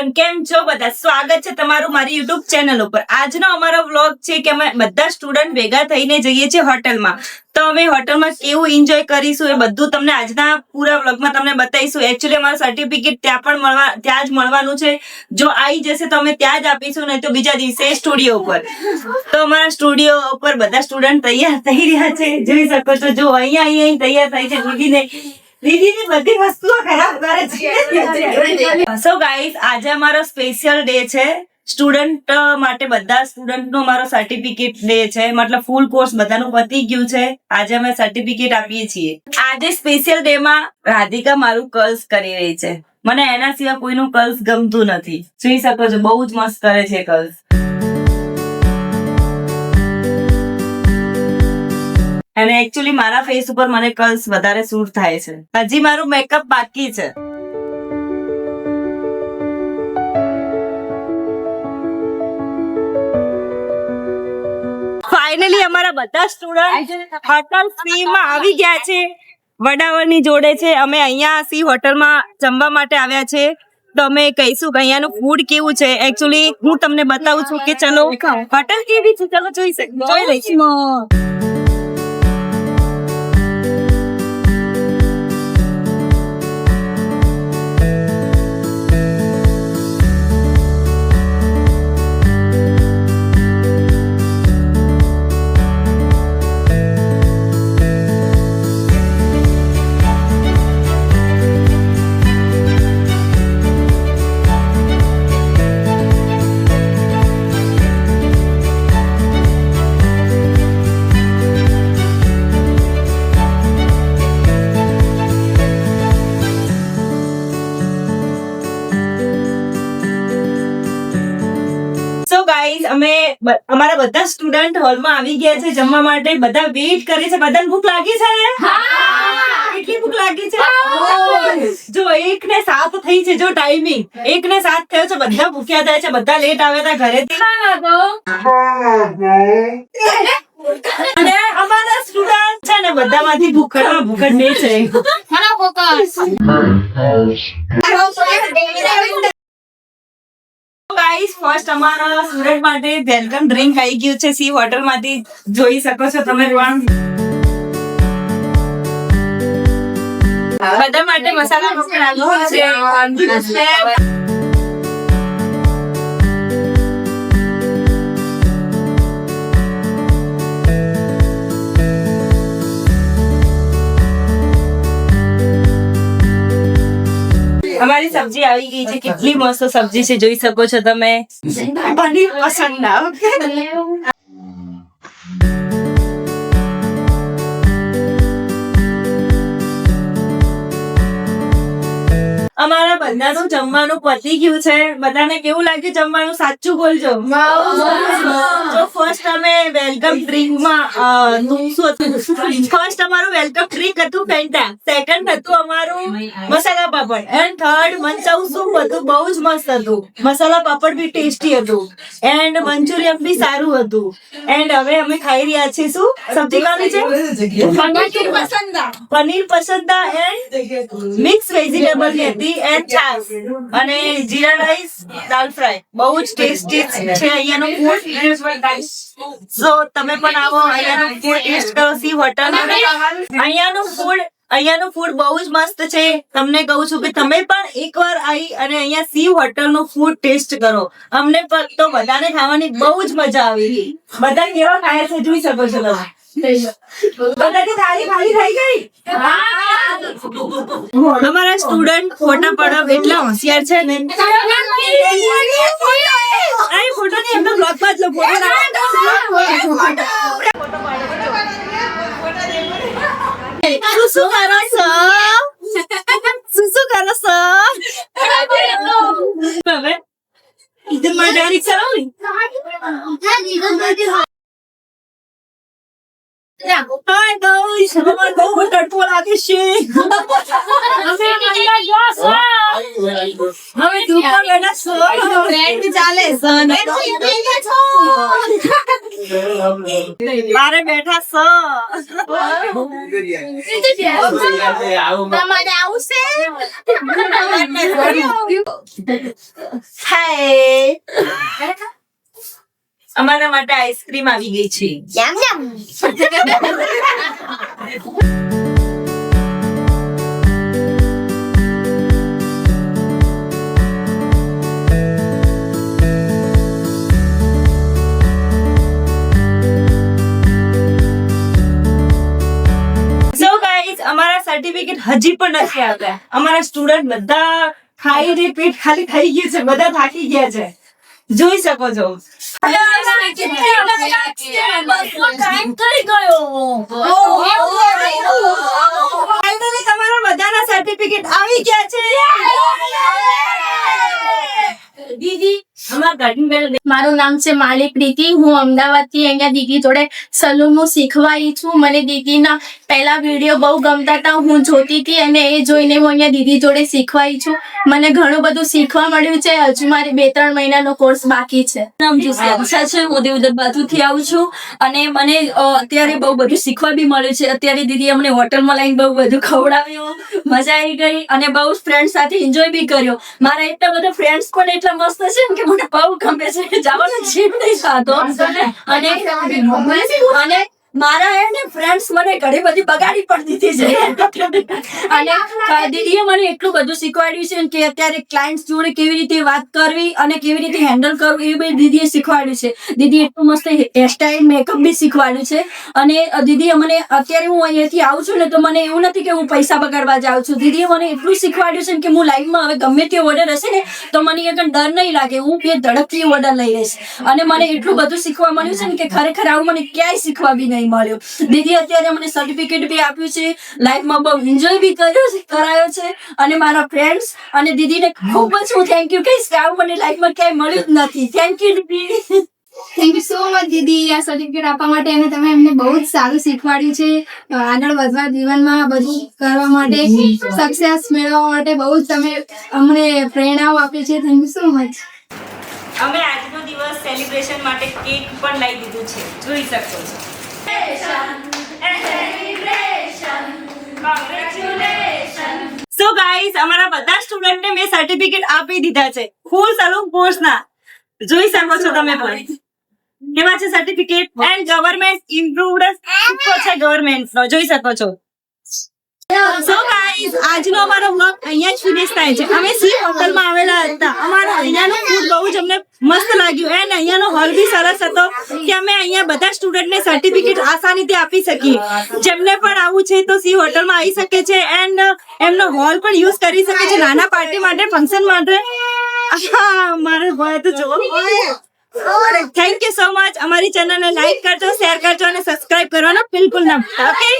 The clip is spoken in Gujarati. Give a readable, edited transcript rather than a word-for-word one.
એવરીવન, કેમ છો બધા? સ્વાગત છે તમારું મારી યુટ્યુબ ચેનલ ઉપર. આજનો અમારો વ્લોગ છે કે અમે બધા સ્ટુડન્ટ ભેગા થઈને જઈએ છીએ હોટલમાં. તો અમે હોટલમાં કેવું એન્જોય કરીશું એ બધું તમને આજના પૂરા વ્લોગમાં તમને બતાવીશું. એકચ્યુઅલી અમારું સર્ટિફિકેટ ત્યાં જ મળવાનું છે. જો આવી જશે તો અમે ત્યાં જ આપીશું, નહીં તો બીજા દિવસે સ્ટુડિયો ઉપર. તો અમારા સ્ટુડિયો ઉપર બધા સ્ટુડન્ટ તૈયાર થઈ રહ્યા છે, જોઈ શકો છો. જો અહીંયા તૈયાર થાય છે. દીદીની બધી વસ્તુઓ ખરાબ કરે છે. સો ગાઈસ, આજે અમારો સ્પેશિયલ ડે છે સ્ટુડન્ટ માટે. બધા સ્ટુડન્ટનો અમારો સર્ટિફિકેટ ડે છે, મતલબ ફૂલ કોર્સ બધાનું પતી ગયું છે. આજે અમે સર્ટિફિકેટ આપીએ છીએ. આજે સ્પેશિયલ ડે માં રાધિકા મારું કર્લ્સ કરી રહી છે. મને એના સિવાય કોઈનું કર્લ્સ ગમતું નથી. જોઈ શકો છો, બહુ જ મસ્ત કરે છે કર્લ્સ. અને એકચ્યુઅલી મારા ફેસ ઉપર મને કર્લ્સ વધારે સૂટ થાય છે. હજી મારું મેકઅપ બાકી છે. ફાઇનલી અમારા બધા સ્ટુડન્ટ હોટલ સી માં આવી ગયા છે. વડાવળની જોડે છે. અમે અહીંયા સી હોટલમાં જમવા માટે આવ્યા છે. તો અમે કહીશું કે અહીંયાનું ફૂડ કેવું છે. એકચ્યુઅલી હું તમને બતાવું છું કે ચલો હોટલ કેવી છે, ચલો જોઈ લઈશું. ગાઈસ, અમે અમારા બધા સ્ટુડન્ટ હોલમાં આવી ગયા છે જમવા માટે. બધા વેઇટ કરે છે. બધાને ભૂખ લાગી છે? કેટલી ભૂખ લાગી છે? જો 1:07 થઈ છે. જો ટાઈમિંગ 1:07 થયો છે. બધા ભૂખ્યા થાય છે. બધા લેટ આવ્યા હતા ઘરેથી. અને અમારા સ્ટુડન્ટ છે ને બધામાંથી ભૂખ જ છે. ગાઈસ, ફર્સ્ટ અમારા સ્ટુડન્ટ માટે વેલકમ ડ્રિંક આવી ગયું છે સી હોટલ માંથી. જોઈ શકો છો તમે પણ. બધા માટે મસાલા પણ આવ્યો છે. અમારી સબ્જી આવી ગઈ છે. કેટલી મસ્ત સબ્જી છે, જોઈ શકો છો તમે. પનીર પસંદ ના. ઓકે, અમારા બધાનું જમવાનું પતી ગયું છે. બધાને કેવું લાગ્યું જમવાનું? સાચું બોલજો. જો ફર્સ્ટ અમે વેલકમ ડ્રિંકમાં ફર્સ્ટ અમારું વેલકમ ડ્રિંક હતું ફેન્ટા. સેકન્ડ હતું અમારું masala papad. And third manchow soup હતું. બહુ જ મસ્ત હતું. મસાલા પાપડ બી ટેસ્ટી હતું. એન્ડ મંચુરિયન બી સારું હતું. એન્ડ હવે અમે ખાઈ રહ્યા છીએ. શું સબ્જી ખાવી છે? પનીર પસંદા એન્ડ મિક્સ વેજીટેબલ ની હતી. એન્ડ છાશ અને જીરા રાઈસ, દાલ ફ્રાય. બહુ જ ટેસ્ટી છે અહીંયાનું ફૂડ. સો તમે પણ આવો, અહીંયાનું ફૂડ ટેસ્ટ કરો સી હોટલ. અહીંયાનું ફૂડ બહુ જ મસ્ત છે. તમને કહું છું કે તમે પણ એકવાર આવી અને અહીંયા સી હોટલ નું ફૂડ ટેસ્ટ કરો. અમને તો બધાને ખાવાની બહુ જ મજા આવી. બધા કેવા ખાય છે જોઈ શકો છો તમે. બધાની થાળી ખાલી થઈ ગઈ. અમારા સ્ટુડન્ટ ફોટા પડાવ એટલા હોશિયાર છે ને. ફોટો ની એમનો બ્લોગ માં જ લો. શું કરો છો? શું કરો છો? હવે ઇધર માં જારી ચલાવી. હાય ગાઈસ, અમારે બહુ તડકો લાગે છે. હવે ધૂપમાં બેઠા છો. ટ્રેન્ડ ચાલે સન બારે બેઠા છો. તમારે આવશે હાય, અમારા માટે આઈસ્ક્રીમ આવી ગઈ છે. યમ યમ So guys, અમારા સર્ટિફિકેટ હજી પણ નથી આવ્યા. અમારા સ્ટુડન્ટ બધા ખાઈને પેટ ખાલી થઈ ગયું છે, બધા થાકી ગયા છે, જોઈ શકો છો. Finally તમારા બધાના સર્ટિફિકેટ આવી ગયા છે. દીદી, અમારા ગાર્ડન બેલ મારું નામ છે માલી પ્રીતિ. હું અમદાવાદથી અહીંયા દીદી જોડે સલૂનનું શીખવા આવી છું. મને દીદીના પહેલા વિડીયો બહુ ગમતા હતા, હું જોતી હતી અને એ જોઈને હું અહીંયા દીદી જોડે શીખવા આવી છું. મને ઘણું બધું શીખવા મળ્યું છે. હજુ મારે 2-3 મહિનાનો કોર્સ બાકી છે. નામ જોશિયા છે. હું દેવદર બાજુથી આવું છું અને મને અત્યારે બહુ બધું શીખવા બી મળ્યું છે. અત્યારે દીદી અમને હોટલમાં લઈને બહુ બધું ખવડાવ્યું, મજા આવી ગઈ અને બહુ ફ્રેન્ડ સાથે એન્જોય બી કર્યો. મારા એટલા બધા ફ્રેન્ડ્સ પણ એટલા મસ્ત છે ને કે મને બહુ ગમે છે. જવાનું જીવ નહીં થતો અને મારા એને ફ્રેન્ડ્સ મને ઘણી બધી બગાડી પણ દીધી છે અને દીદીએ મને એટલું બધું શીખવાડ્યું છે કે અત્યારે ક્લાયન્ટ્સ જોડે કેવી રીતે વાત કરવી અને કેવી રીતે હેન્ડલ કરવું એ બી દીદીએ શીખવાડ્યું છે. દીદી એટલું મસ્ત હેરસ્ટાઈલ મેકઅપ બી શીખવાડ્યું છે અને દીદીએ મને અત્યારે હું અહીંયાથી આવું છું ને તો મને એવું નથી કે હું પૈસા બગાડવા જાઉં છું. દીદીએ મને એટલું શીખવાડ્યું છે કે હું લાઈફમાં હવે ગમે તે ઓર્ડર હશે ને તો મને એક ડર નહીં લાગે, હું બે ધડકથી ઓર્ડર લઈ લઈશ અને મને એટલું બધું શીખવા મળ્યું છે ને કે ખરેખર આવું મને ક્યાંય શીખવા બી નહીં મળ્યું. દીદી અત્યારે મને સર્ટિફિકેટ બી આપ્યું છે, લાઈફમાં બહુ એન્જોય બી કરાયો છે અને મારા ફ્રેન્ડ્સ અને દીદીને ખૂબ જ હું થેન્ક યુ કહીશ કે આવું મને લાઈફમાં ક્યાંય મળ્યું જ નથી. થેન્ક યુ દીદી. થેન્ક યુ સો મચ દીદી આ સર્ટિફિકેટ આપવા માટે અને તમે અમને બહુ જ સારું શીખવાડ્યું છે. આગળ વધવા જીવનમાં બધું કરવા માટે સક્સેસ મેળવવા માટે બહુ જ તમે અમને પ્રેરણાઓ આપી છે. Thank you so much. અમે આજનો દિવસ સેલિબ્રેશન માટે કેક પણ લઈ દીધું છે, જોઈ શકો છો. So guys, અમારા બધા સ્ટુડન્ટને મેં સર્ટિફિકેટ આપી દીધા છે ફૂલ સલૂન કોર્સના. જોઈ શકો છો તમે પણ કેવા છે સર્ટિફિકેટ એન્ડ ગવર્નમેન્ટ ઇમ્પ્રુવડ છે ગવર્નમેન્ટનો, જોઈ શકો છો. So guys, આજનો અમારો વ્લોગ અહીંયા જ ફિનિશ થાય છે. અમે સી હોટલમાં આવેલા હતા. અમારા અહીંયાનું ફૂડ બહુ જ અમને મસ્ત લાગ્યું એન્ડ અહીંયાનો હોલ બી સરસ હતો કે અમે અહીંયા બધા સ્ટુડન્ટને સર્ટિફિકેટ આસાનીથી આપી શકીએ. જેમને પણ આવું છે તો સી હોટલમાં આવી શકે છે એન્ડ એમનો હોલ પણ યુઝ કરી શકે છે નાના પાર્ટી માટે, ફંક્શન માટે. મારે ભય તો જો. Thank you so much. અમારી ચેનલને લાઈક કરજો, શેર કરજો અને સબસ્ક્રાઇબ કરવાનું બિલકુલ ના ભૂલતા. ઓકે.